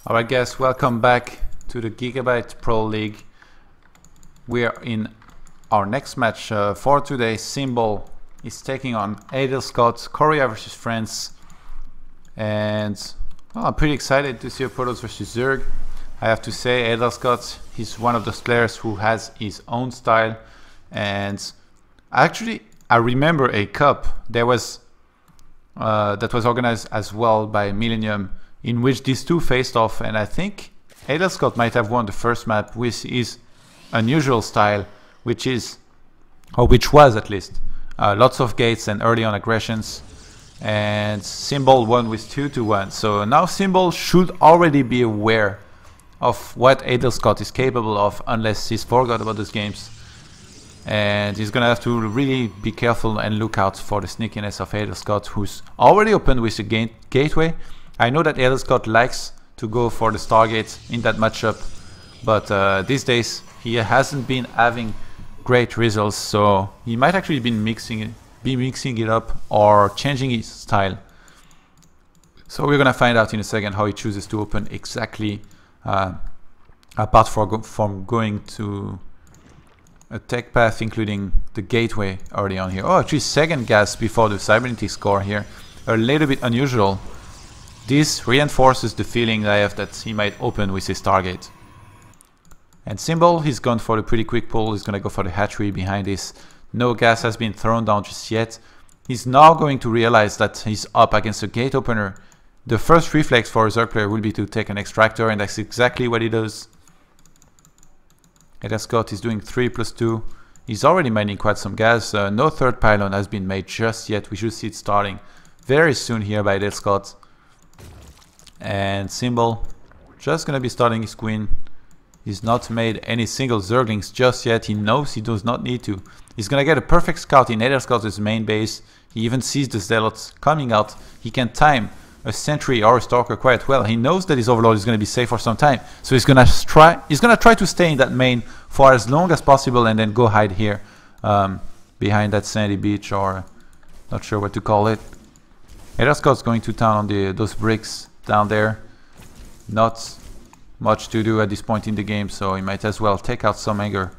Alright guys, welcome back to the Gigabyte Pro League. We are in our next match for today. Symbol is taking on Adel1, Korea versus France. And well, I'm pretty excited to see Protoss versus Zerg. I have to say, Adel1, he's one of those players who has his own style. And actually, I remember a cup that was organized as well by Millennium, in which these two faced off, and I think Adel1 might have won the first map with his unusual style, which was at least lots of gates and early on aggressions, and Symbol won with 2-1. So now Symbol should already be aware of what Adel1 is capable of, unless he's forgot about those games, and he's gonna have to really be careful and look out for the sneakiness of Adel1, who's already opened with the gateway. I know that Adel1 likes to go for the Stargate in that matchup, but these days he hasn't been having great results, so he might actually be mixing it up or changing his style. So we're gonna find out in a second how he chooses to open exactly, apart from going to a tech path, including the gateway early on here. Oh, actually second gas before the cybernetic score here. A little bit unusual. This reinforces the feeling I have that he might open with his target. And Symbol, he's gone for the pretty quick pull. He's gonna go for the hatchery behind this. No gas has been thrown down just yet. He's now going to realize that he's up against a gate opener. The first reflex for a Zerg player will be to take an extractor, and that's exactly what he does. Adel1 is doing 3+2. He's already mining quite some gas. No third pylon has been made just yet. We should see it starting very soon here by Adel1. And Symbol just gonna be starting his queen. He's not made any single Zerglings just yet. He knows he does not need to. He's gonna get a perfect scout in Adel1's main base. He even sees the zealots coming out. He can time a sentry or a stalker quite well. He knows that his overlord is gonna be safe for some time, so he's gonna try to stay in that main for as long as possible and then go hide here behind that sandy beach, or not sure what to call it. Adel1's going to town on those bricks down there. Not much to do at this point in the game, so he might as well take out some anger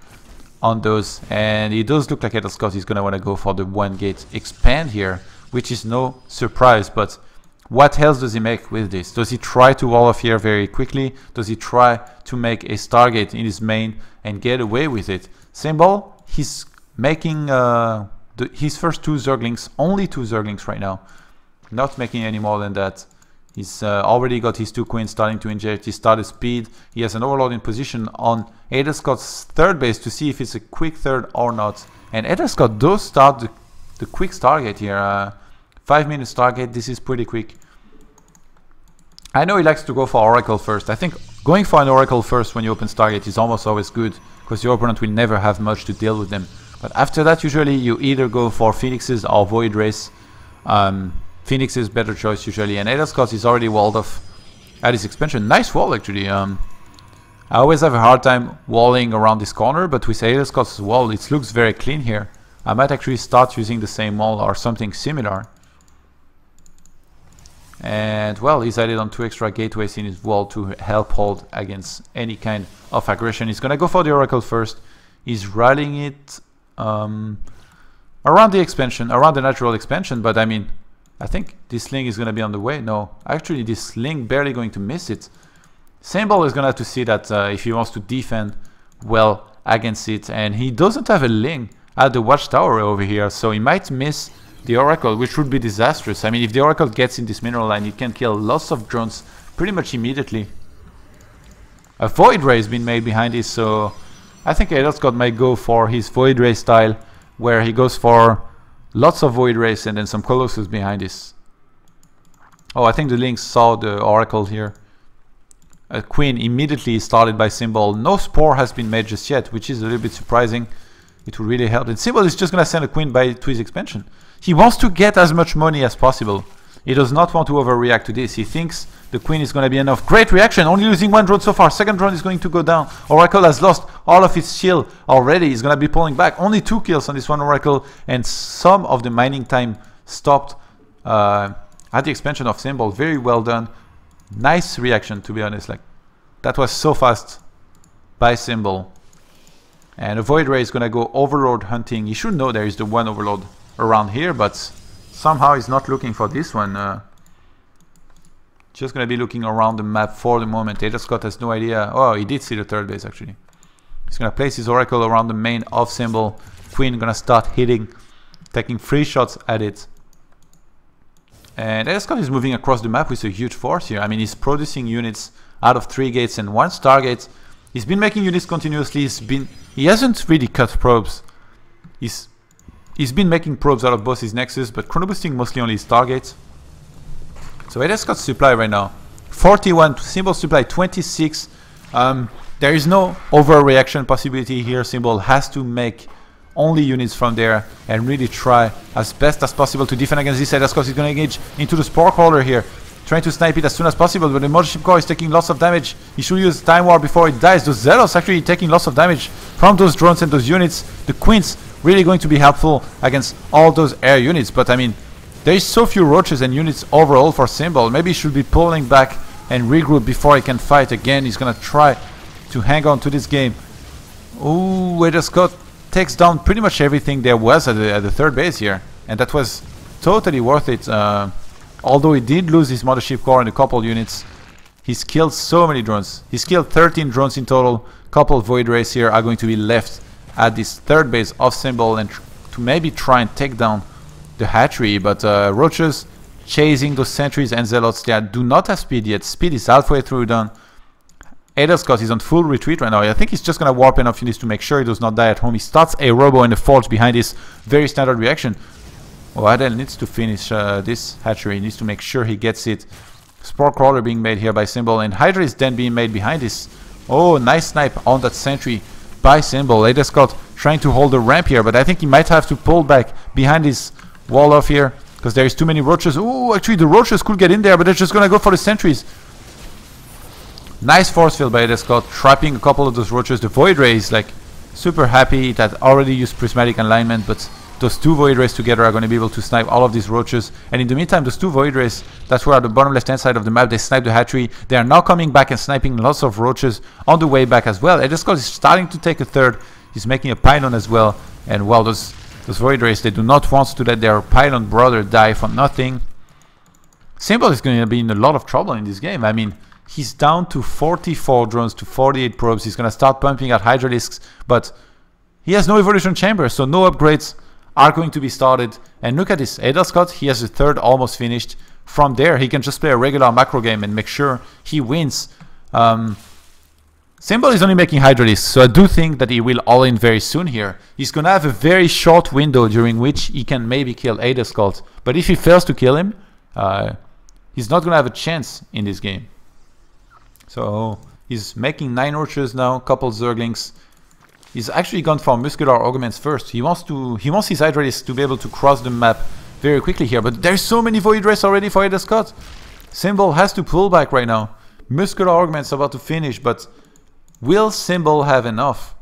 on those. And it does look like Adel1 is gonna want to go for the one gate expand here, which is no surprise. But what else does he make with this? Does he try to wall off here very quickly? Does he try to make a Stargate in his main and get away with it? Symbol, he's making his first two Zerglings, only two Zerglings right now, not making any more than that. He's already got his two queens starting to inject. He started speed. He has an overlord in position on Adel1's third base to see if it's a quick third or not. And Adel1 does start the quick Stargate here. 5-minute Stargate. This is pretty quick. I know he likes to go for Oracle first. I think going for an Oracle first when you open Stargate is almost always good, because your opponent will never have much to deal with them. But after that, usually you either go for Phoenixes or Void Rays. Phoenix is better choice usually, and Adel1 is already walled off at his expansion. Nice wall actually. I always have a hard time walling around this corner, but with Adel1's wall it looks very clean here. I might actually start using the same wall or something similar. And well, he's added on 2 extra gateways in his wall to help hold against any kind of aggression. He's gonna go for the Oracle first. He's rallying it around the expansion, around the natural expansion, but I mean, I think this sling is going to be on the way. No, actually this sling barely going to miss it. Symbol is going to have to see that if he wants to defend well against it. And he doesn't have a ling at the watchtower over here, so he might miss the Oracle, which would be disastrous. I mean, if the Oracle gets in this mineral line, it can kill lots of drones pretty much immediately. A Void Ray has been made behind this, so I think Adel1 might go for his Void Ray style, where he goes for lots of Void Rays and then some Colossus behind this. Oh, I think the Lynx saw the Oracle here. A Queen immediately started by Symbol. No Spore has been made just yet, which is a little bit surprising. It would really help. And Symbol is just going to send a Queen to his expansion. He wants to get as much money as possible. He does not want to overreact to this. He thinks the Queen is going to be enough. Great reaction, only losing one drone so far. Second drone is going to go down. Oracle has lost all of its shield already. He's going to be pulling back. Only 2 kills on this one Oracle, and some of the mining time stopped at the expansion of Symbol. Very well done. Nice reaction, to be honest. Like, that was so fast by Symbol. And a Void Ray is gonna go Overlord hunting. He should know there is the one Overlord around here, but somehow he's not looking for this one. Just gonna be looking around the map for the moment. Adel Scott has no idea. Oh, he did see the third base actually. He's gonna place his Oracle around the main of Symbol. Queen gonna start hitting, taking 3 shots at it. And Adel Scott is moving across the map with a huge force here. I mean, he's producing units out of 3 gates and 1 Stargate. He's been making units continuously. He hasn't really cut probes. He's been making probes out of both his Nexus, but chrono boosting mostly only his Stargate. So Adel Scott's supply right now 41, Symbol supply 26. There is no overreaction possibility here. Symbol has to make only units from there and really try as best as possible to defend against this. Adel Scott is going to engage into the Spore Crawler here, trying to snipe it as soon as possible, but the Mothership Core is taking lots of damage. He should use Time War before it dies. Those Zealots actually taking lots of damage from those drones and those units. The Queens really going to be helpful against all those air units, but I mean, there is so few roaches and units overall for Symbol. Maybe he should be pulling back and regroup before he can fight again. He's gonna try to hang on to this game. Ooh, Adel Scott takes down pretty much everything there was at the third base here, and that was totally worth it. Although he did lose his Mothership Core and a couple units, he's killed so many drones. He's killed 13 drones in total. Couple Void Rays here are going to be left at this third base of Symbol and to maybe try and take down the hatchery, but roaches chasing those sentries and zealots. They do not have speed yet. Speed is halfway through done. Adel Scott is on full retreat right now. I think he's just gonna warp enough units to make sure he does not die at home. He starts a robo in the forge behind this very standard reaction. Oh, Adel needs to finish this hatchery. He needs to make sure he gets it. Spore Crawler being made here by Symbol, and Hydra is then being made behind this. Oh, nice snipe on that sentry by Symbol. Adel Scott trying to hold the ramp here, but I think he might have to pull back behind this wall off here because there is too many roaches. Oh, actually the roaches could get in there, but they're just gonna go for the sentries. Nice force field by Adel Scott, trapping a couple of those roaches. The Void Ray is like super happy. It had already used prismatic alignment, but those 2 Void Rays together are going to be able to snipe all of these roaches. And in the meantime, those 2 Void Rays that were at the bottom left hand side of the map, they sniped the hatchery. They are now coming back and sniping lots of roaches on the way back as well. Adel Scott is starting to take a third. He's making a pylon as well, and well, those Void Rays, they do not want to let their pylon brother die for nothing. Symbol is going to be in a lot of trouble in this game. I mean, he's down to 44 drones to 48 probes. He's going to start pumping out Hydralisks, but he has no evolution chamber, so no upgrades are going to be started. And look at this, Adel Scott, he has the third almost finished. From there, he can just play a regular macro game and make sure he wins. Symbol is only making Hydralisks, so I do think that he will all in very soon here. He's gonna have a very short window during which he can maybe kill Adel Scott, but if he fails to kill him, he's not gonna have a chance in this game. So he's making 9 roaches now, couple Zerglings. He's actually gone for muscular augments first. He wants his Hydralisks to be able to cross the map very quickly here, but there's so many Void Rays already for Adel Scott. Symbol has to pull back right now. Muscular augments about to finish, but will Symbol have enough?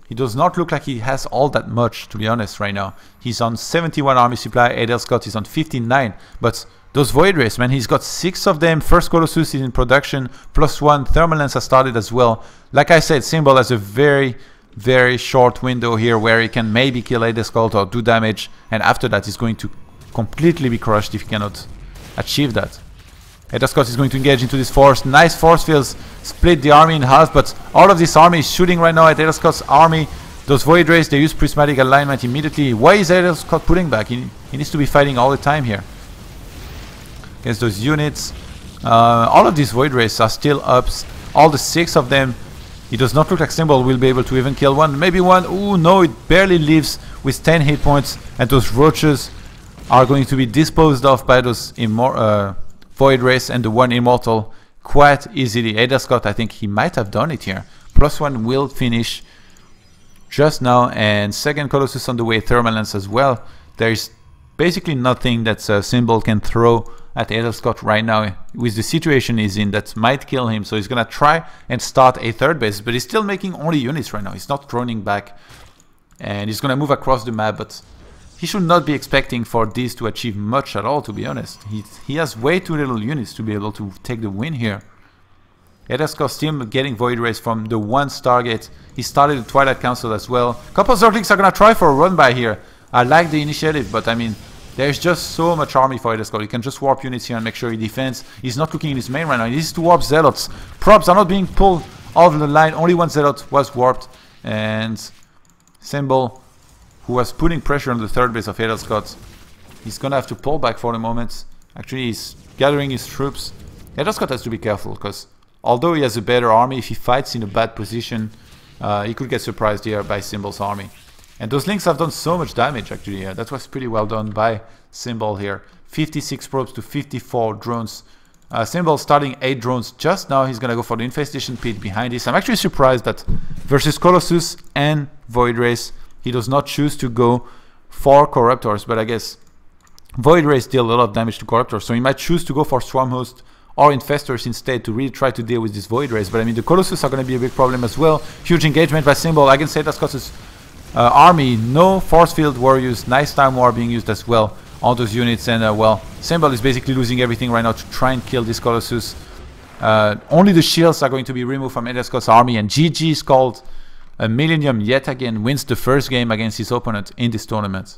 He does not look like he has all that much, to be honest, right now. He's on 71 army supply, Adel Scott is on 59, but those Void Rays, man, he's got 6 of them. First Colossus is in production, +1. Thermal Lens has started as well. Like I said, Symbol has a very, very short window here where he can maybe kill Adel Scott or do damage, and after that he's going to completely be crushed if he cannot achieve that. Adel Scott is going to engage into this force. Nice force fields, split the army in half, but all of this army is shooting right now at Adel Scott's army. Those Void Rays, they use prismatic alignment immediately. Why is Adel Scott pulling back? He needs to be fighting all the time here against those units. All of these Void Rays are still up. All the 6 of them. It does not look like Symbol will be able to even kill one. Maybe one. Ooh, no, it barely lives with 10 hit points. And those roaches are going to be disposed of by those Void Rays and the one Immortal quite easily. Adel Scott, I think he might have done it here. +1 will finish just now. And second Colossus on the way. Thermal Lens as well. There's basically nothing that Symbol can throw at Adel Scott right now with the situation he's in that might kill him. So he's gonna try and start a third base, but he's still making only units right now. He's not droning back, and he's gonna move across the map, but he should not be expecting for this to achieve much at all, to be honest. He has way too little units to be able to take the win here. Adel1 still getting Void Rays from the one target. He started the Twilight Council as well. Couple of Zerglings are gonna try for a run by here. I like the initiative, but I mean, there's just so much army for Adel1. He can just warp units here and make sure he defends. He's not cooking in his main right now. He needs to warp Zealots. Props are not being pulled off the line. Only one Zealot was warped. And Symbol, who was putting pressure on the third base of Adel1, he's gonna have to pull back for the moment. Actually, he's gathering his troops. Adel1 has to be careful, because although he has a better army, if he fights in a bad position, he could get surprised here by Symbol's army. And those links have done so much damage, actually. That was pretty well done by Symbol here. 56 probes to 54 drones. Symbol starting 8 drones just now. He's gonna go for the Infestation Pit behind this. I'm actually surprised that versus Colossus and Void Rays, he does not choose to go for Corruptors, but I guess Void Rays deal a lot of damage to Corruptors, so he might choose to go for Swarmhost or Infestors instead to really try to deal with these Void Rays. But I mean, the Colossus are going to be a big problem as well. Huge engagement by Symbol against Adel1's army. No Force Field Warriors. Nice Time War being used as well on those units. And well, Symbol is basically losing everything right now to try and kill this Colossus. Only the shields are going to be removed from Adel1's army. And GG is called a Millennium yet again wins the first game against his opponent in this tournament.